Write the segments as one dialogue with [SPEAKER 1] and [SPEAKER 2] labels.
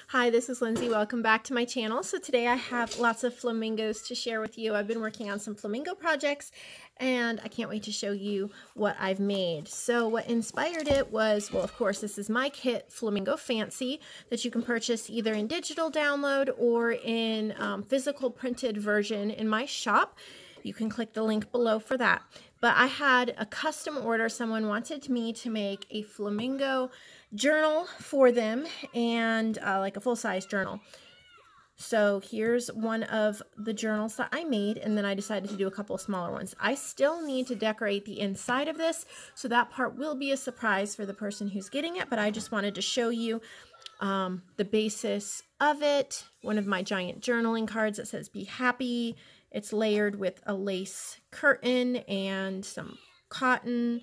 [SPEAKER 1] Hi, this is Lindsay. Welcome back to my channel. So today I have lots of flamingos to share with you. I've been working on some flamingo projects and I can't wait to show you what I've made. So what inspired it was, well, of course, this is my kit, Flamingo Fancy, that you can purchase either in digital download or in physical printed version in my shop. You can click the link below for that. But I had a custom order. Someone wanted me to make a flamingo journal for them and like a full-size journal. So here's one of the journals that I made, and then I decided to do a couple of smaller ones. I still need to decorate the inside of this, so that part will be a surprise for the person who's getting it, but I just wanted to show you the basis of it. One of my giant journaling cards that says "Be Happy." It's layered with a lace curtain and some cotton.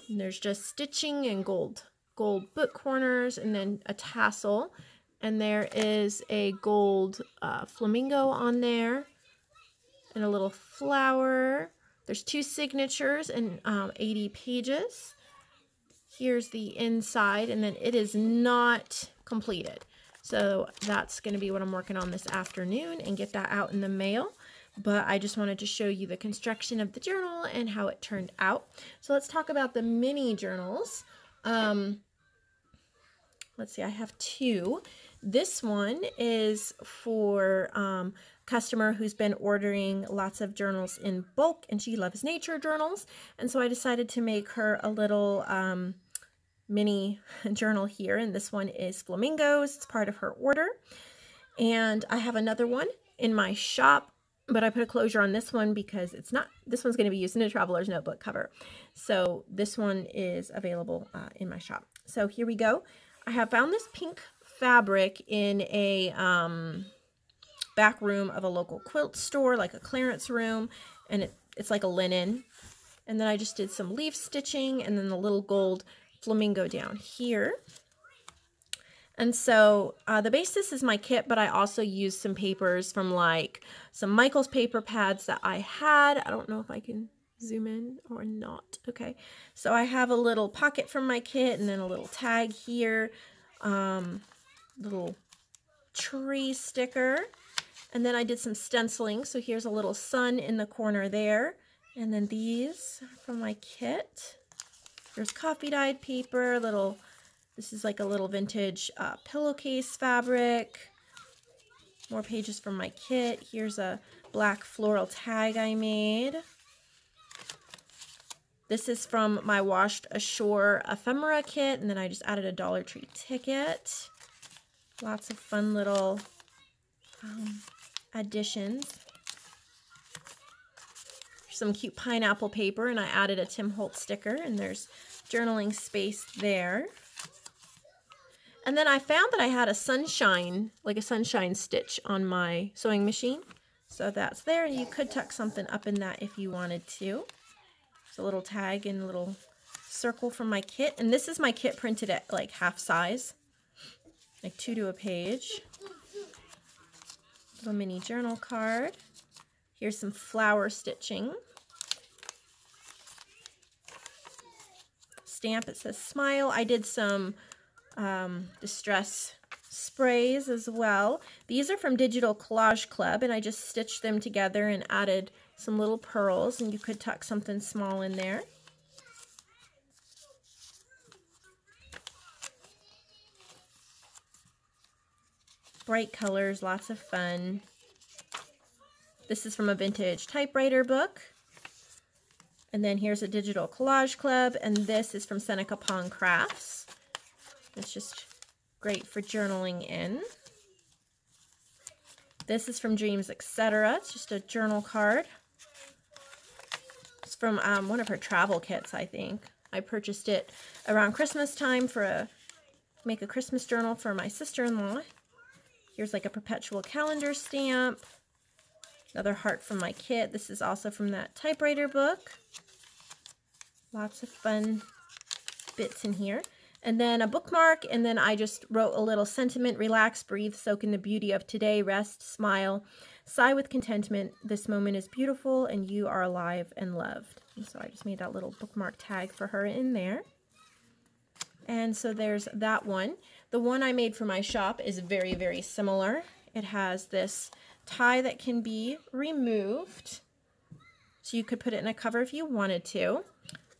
[SPEAKER 1] And there's just stitching and gold book corners, and then a tassel. And there is a gold flamingo on there and a little flower. There's 2 signatures and 80 pages. Here's the inside, and then it is not completed. So that's going to be what I'm working on this afternoon and get that out in the mail. But I just wanted to show you the construction of the journal and how it turned out. So let's talk about the mini journals. Let's see, I have 2. This one is for a customer who's been ordering lots of journals in bulk, and she loves nature journals. And so I decided to make her a little mini journal here, and this one is flamingos. It's part of her order. And I have another one in my shop, but I put a closure on this one because it's not, this one's going to be used in a traveler's notebook cover. So this one is available in my shop. So here we go. I have found this pink fabric in a back room of a local quilt store, like a clearance room, and it's like a linen. And then I just did some leaf stitching and then the little gold flamingo down here. And so the basis is my kit, but I also used some papers from like some Michael's paper pads that I had. I don't know if I can zoom in or not. Okay, so I have a little pocket from my kit and then a little tag here, little tree sticker, and then I did some stenciling. So here's a little sun in the corner there, and then these from my kit. There's coffee dyed paper, this is like a little vintage pillowcase fabric. More pages from my kit. Here's a black floral tag I made. This is from my Washed Ashore ephemera kit, and then I just added a Dollar Tree ticket. Lots of fun little additions. Some cute pineapple paper, and I added a Tim Holtz sticker, and there's journaling space there. And then I found that I had a sunshine, like a sunshine stitch on my sewing machine. So that's there. You could tuck something up in that if you wanted to. It's a little tag and a little circle from my kit. And this is my kit printed at like half size, like 2 to a page. Little mini journal card. Here's some flower stitching. Stamp, it says smile. I did some distress sprays as well. These are from Digital Collage Club, and I just stitched them together and added some little pearls, and you could tuck something small in there. Bright colors, lots of fun. This is from a vintage typewriter book. And then here's a Digital Collage Club, and this is from Seneca Pond Crafts. It's just great for journaling in. This is from Dreams, Etc. It's just a journal card. It's from one of her travel kits, I think. I purchased it around Christmas time for make a Christmas journal for my sister-in-law. Here's like a perpetual calendar stamp. Another heart from my kit. This is also from that typewriter book. Lots of fun bits in here. And then a bookmark, and then I just wrote a little sentiment: relax, breathe, soak in the beauty of today, rest, smile, sigh with contentment. This moment is beautiful and you are alive and loved. And so I just made that little bookmark tag for her in there. And so there's that one. The one I made for my shop is very, very similar. It has this tie that can be removed. So you could put it in a cover if you wanted to.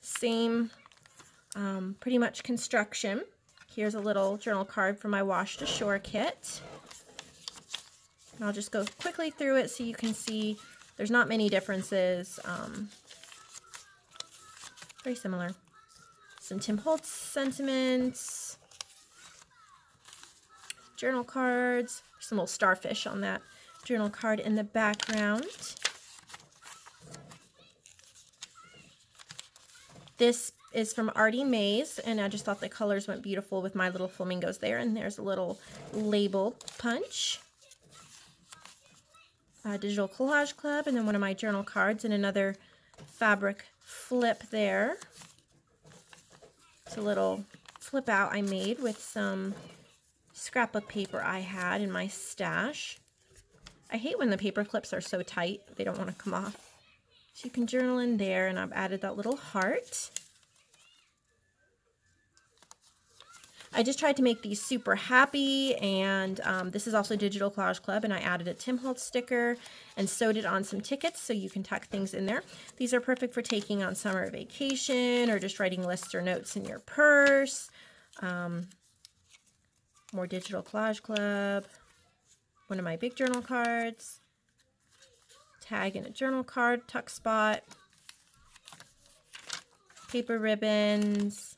[SPEAKER 1] Same, pretty much construction. Here's a little journal card for my Wash to Shore kit. And I'll just go quickly through it so you can see there's not many differences. Very similar. Some Tim Holtz sentiments, journal cards, some little starfish on that journal card in the background. This is from Artie Mays, and I just thought the colors went beautiful with my little flamingos there. And there's a little label punch. Digital Collage Club, and then one of my journal cards, and another fabric flip there. It's a little flip out I made with some scrapbook paper I had in my stash. I hate when the paper clips are so tight, they don't want to come off. So you can journal in there, and I've added that little heart. I just tried to make these super happy, and this is also Digital Collage Club, and I added a Tim Holtz sticker and sewed it on some tickets so you can tuck things in there. These are perfect for taking on summer vacation or just writing lists or notes in your purse. More Digital Collage Club. One of my big journal cards. Tag in a journal card, tuck spot. Paper ribbons.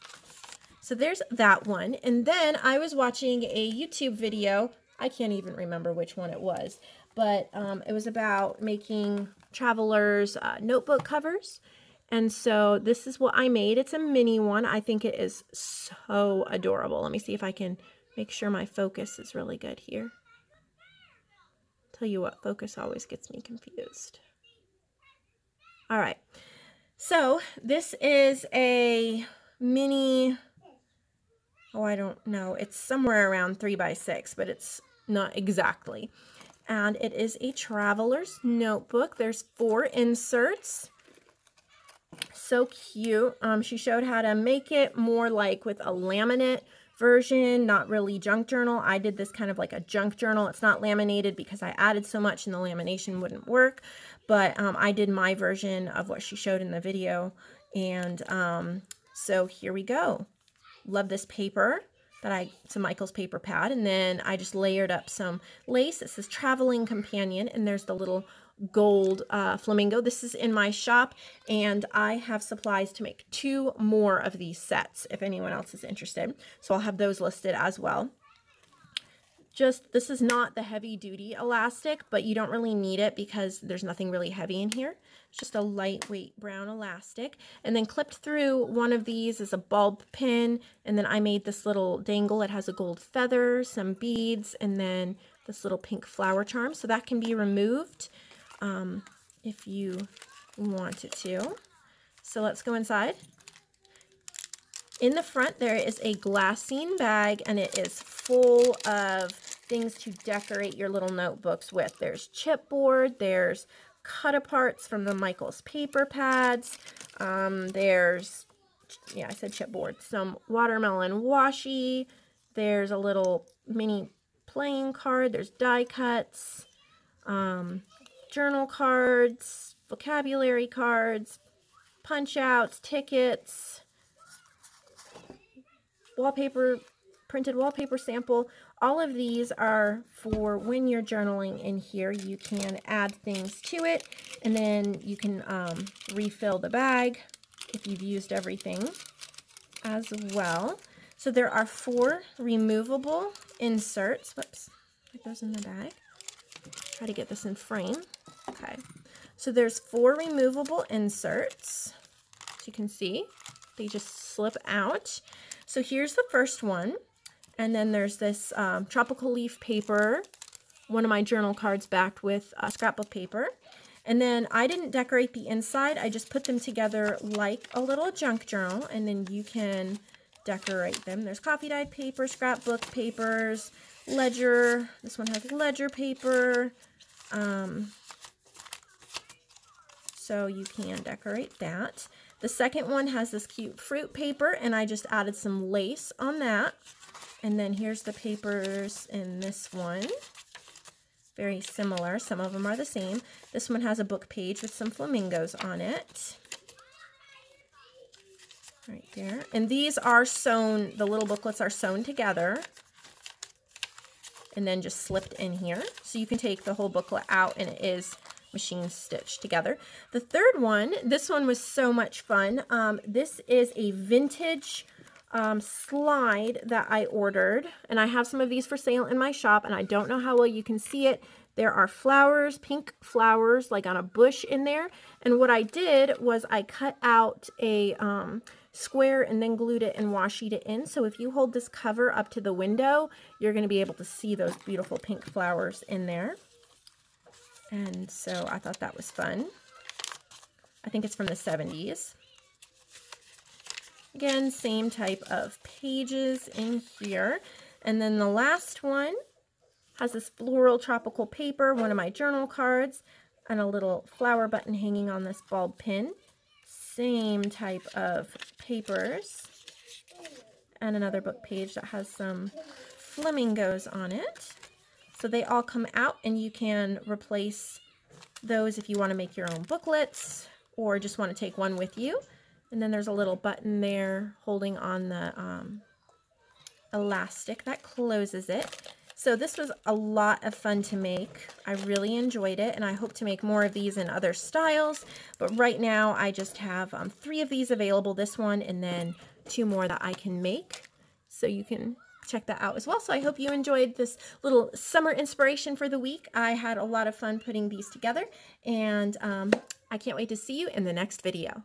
[SPEAKER 1] So there's that one. And then I was watching a YouTube video. I can't even remember which one it was, but it was about making travelers notebook covers. And so this is what I made. It's a mini one. I think it is so adorable. Let me see if I can make sure my focus is really good here. Tell you what, focus always gets me confused. All right. So this is a mini, oh, I don't know. It's somewhere around 3 by 6, but it's not exactly. And it is a traveler's notebook. There's 4 inserts. So cute. She showed how to make it more like with a laminate version, not really junk journal. I did this kind of like a junk journal. It's not laminated because I added so much and the lamination wouldn't work. But I did my version of what she showed in the video. And so here we go. Love this paper that it's a Michael's paper pad, and then I just layered up some lace. It says Traveling Companion, and there's the little gold flamingo. This is in my shop, and I have supplies to make 2 more of these sets if anyone else is interested. So I'll have those listed as well. This is not the heavy duty elastic, but you don't really need it because there's nothing really heavy in here. It's just a lightweight brown elastic. And then clipped through one of these is a bulb pin, and then I made this little dangle. It has a gold feather, some beads, and then this little pink flower charm. So that can be removed if you wanted to. So let's go inside. In the front, there is a glassine bag, and it is full of things to decorate your little notebooks with. There's chipboard, there's cut-aparts from the Michael's paper pads, there's, yeah, I said chipboard, some watermelon washi, there's a little mini playing card, there's die cuts, journal cards, vocabulary cards, punch-outs, tickets, wallpaper, printed wallpaper sample. All of these are for when you're journaling in here. You can add things to it, and then you can refill the bag if you've used everything as well. So there are 4 removable inserts. Whoops, put those in the bag. Try to get this in frame. Okay, so there's 4 removable inserts. As you can see, they just slip out. So here's the first one, and then there's this tropical leaf paper, one of my journal cards backed with scrapbook paper. And then I didn't decorate the inside, I just put them together like a little junk journal, and then you can decorate them. There's coffee dyed paper, scrapbook papers, ledger, this one has ledger paper, so you can decorate that. The second one has this cute fruit paper, and I just added some lace on that. And then here's the papers in this one. Very similar. Some of them are the same. This one has a book page with some flamingos on it. Right there. And these are sewn, the little booklets are sewn together and then just slipped in here. So you can take the whole booklet out and it is machine stitched together. The third one, this one was so much fun. This is a vintage slide that I ordered, and I have some of these for sale in my shop, and I don't know how well you can see it. There are flowers, pink flowers, like on a bush in there. And what I did was I cut out a square and then glued it and washi it in. So if you hold this cover up to the window, you're going to be able to see those beautiful pink flowers in there. And so I thought that was fun. I think it's from the 70s. Again, same type of pages in here. And then the last one has this floral tropical paper, one of my journal cards, and a little flower button hanging on this bulb pin. Same type of papers. And another book page that has some flamingos on it. So they all come out, and you can replace those if you want to make your own booklets or just want to take one with you. And then there's a little button there holding on the elastic that closes it. So this was a lot of fun to make. I really enjoyed it, and I hope to make more of these in other styles. But right now I just have 3 of these available, this one and then 2 more that I can make. So you can check that out as well. So I hope you enjoyed this little summer inspiration for the week. I had a lot of fun putting these together, and I can't wait to see you in the next video.